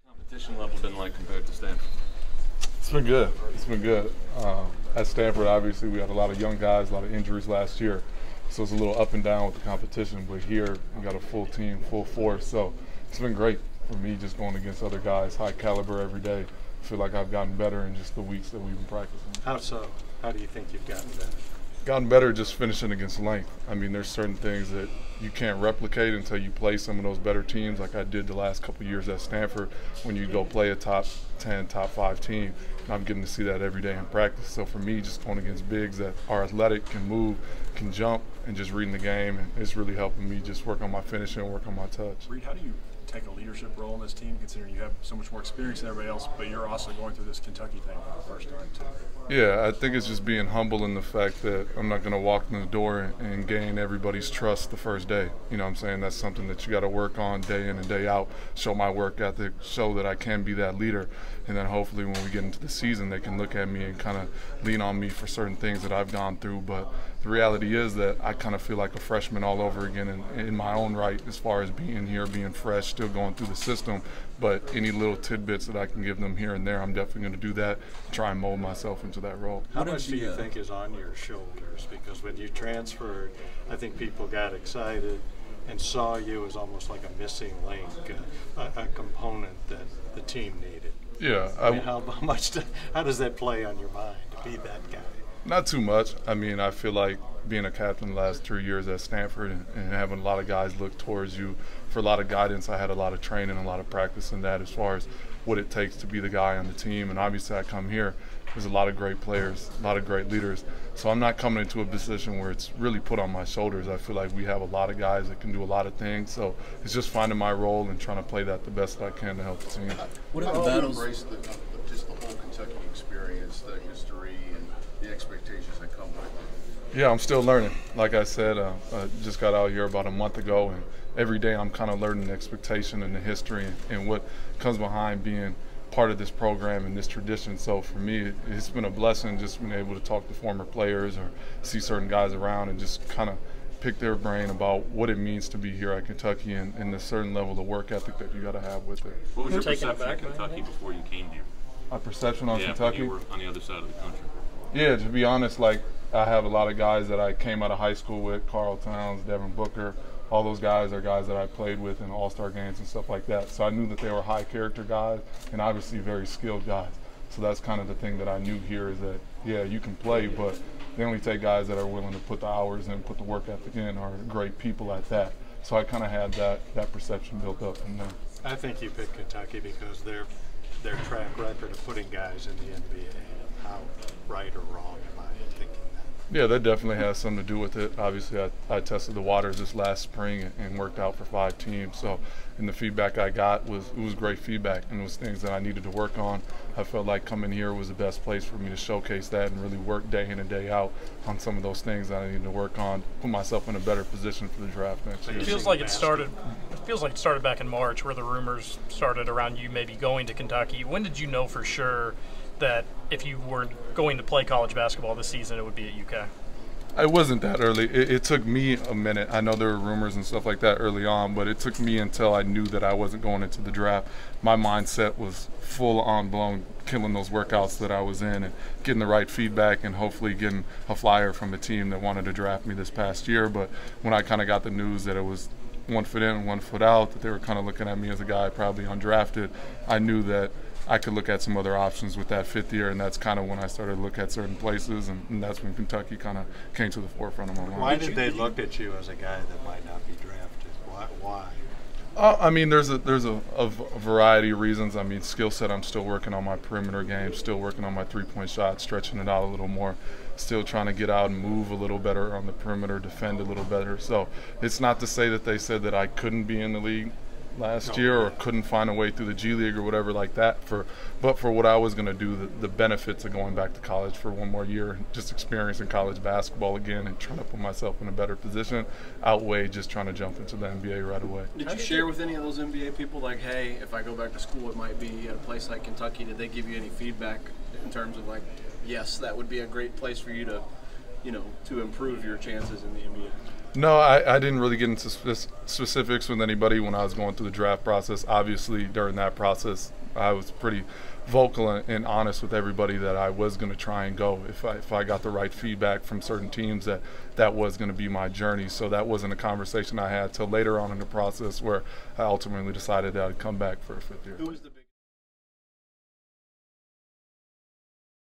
Competition level been like compared to Stanford? It's been good. It's been good. At Stanford, obviously, we had a lot of young guys, a lot of injuries last year. So it's a little up and down with the competition. But here, we got a full team, full force. So it's been great for me just going against other guys, high caliber every day. I feel like I've gotten better in just the weeks that we've been practicing. How so? How do you think you've gotten better? Gotten better just finishing against length. I mean, there's certain things that you can't replicate until you play some of those better teams like I did the last couple of years at Stanford when you go play a top 10, top 5 team. And I'm getting to see that every day in practice. So for me, just going against bigs that are athletic, can move, can jump, and just reading the game, and it's really helping me just work on my finishing and work on my touch. Reid, how do you take a leadership role in this team, considering you have so much more experience than everybody else, but you're also going through this Kentucky thing for the first time too? Yeah, I think it's just being humble in the fact that I'm not going to walk in the door and gain everybody's trust the first day. You know what I'm saying? That's something that you got to work on day in and day out, show my work ethic, show that I can be that leader. And then hopefully when we get into the season, they can look at me and kind of lean on me for certain things that I've gone through. But the reality is that I kind of feel like a freshman all over again in my own right as far as being here, being fresh, still going through the system. But any little tidbits that I can give them here and there, I'm definitely going to do that, try and mold myself into that role. How much do you think is on your shoulders? Because when you transferred, I think people got excited and saw you as almost like a missing link, a component that the team needed. Yeah. I mean, how does that play on your mind to be that guy? Not too much. I mean, I feel like being a captain the last 3 years at Stanford and having a lot of guys look towards you for a lot of guidance. I had a lot of training, a lot of practice in that as far as what it takes to be the guy on the team. And obviously I come here, there's a lot of great players, a lot of great leaders. So I'm not coming into a position where it's really put on my shoulders. I feel like we have a lot of guys that can do a lot of things. So it's just finding my role and trying to play that the best that I can to help the team. What are the battles? Embrace just the whole Kentucky experience, the history, and the expectations that come with it. Yeah, I'm still learning. Like I said, I just got out here about a month ago, and every day I'm kind of learning the expectation and the history and what comes behind being part of this program and this tradition. So for me, it's been a blessing just being able to talk to former players or see certain guys around and just kind of pick their brain about what it means to be here at Kentucky and the certain level of work ethic that you got to have with it. What was your perception of Kentucky before you came here? My perception on Kentucky? When you were on the other side of the country. Yeah, to be honest, like I have a lot of guys that I came out of high school with, Carl Towns, Devin Booker. All those guys are guys that I played with in all-star games and stuff like that. So I knew that they were high-character guys and obviously very skilled guys. So that's kind of the thing that I knew here is that, yeah, you can play, but they only take guys that are willing to put the hours in, put the work ethic in, are great people at that. So I kind of had that perception built up from there. I think you picked Kentucky because their track record of putting guys in the NBA. How right or wrong am I in thinking that? Yeah, that definitely has something to do with it. Obviously, I tested the waters this last spring and worked out for 5 teams. So, and the feedback I got was great feedback, and it was things that I needed to work on. I felt like coming here was the best place for me to showcase that and really work day in and day out on some of those things that I needed to work on, put myself in a better position for the draft next year. It feels like it started back in March, where the rumors started around you maybe going to Kentucky. When did you know for sure that if you were going to play college basketball this season, it would be at UK? It wasn't that early. It took me a minute. I know there were rumors and stuff like that early on, but it took me until I knew that I wasn't going into the draft. My mindset was full on blown, killing those workouts that I was in and getting the right feedback and hopefully getting a flyer from a team that wanted to draft me this past year. But when I kind of got the news that it was 1 foot in, 1 foot out, that they were kind of looking at me as a guy probably undrafted, I knew that I could look at some other options with that 5th year, and that's kind of when I started to look at certain places, and that's when Kentucky kind of came to the forefront of my mind. Why did they look at you as a guy that might not be drafted? Why? I mean, there's a variety of reasons. I mean, skill set, I'm still working on my perimeter game, still working on my three-point shot, stretching it out a little more, still trying to get out and move a little better on the perimeter, defend a little better. So it's not to say that they said that I couldn't be in the league last year or couldn't find a way through the G League or whatever like that, but for what I was going to do, the benefits of going back to college for 1 more year, just experiencing college basketball again and trying to put myself in a better position outweighed just trying to jump into the NBA right away. Did you share with any of those NBA people, like, hey, if I go back to school, it might be at a place like Kentucky? Did they give you any feedback in terms of, like, yes, that would be a great place for you to, you know, to improve your chances in the NBA? No, I didn't really get into specifics with anybody when I was going through the draft process. Obviously, during that process, I was pretty vocal and honest with everybody that I was going to try and go if I got the right feedback from certain teams that was going to be my journey. So that wasn't a conversation I had till later on in the process where I ultimately decided that I'd come back for a 5th year. Who was the big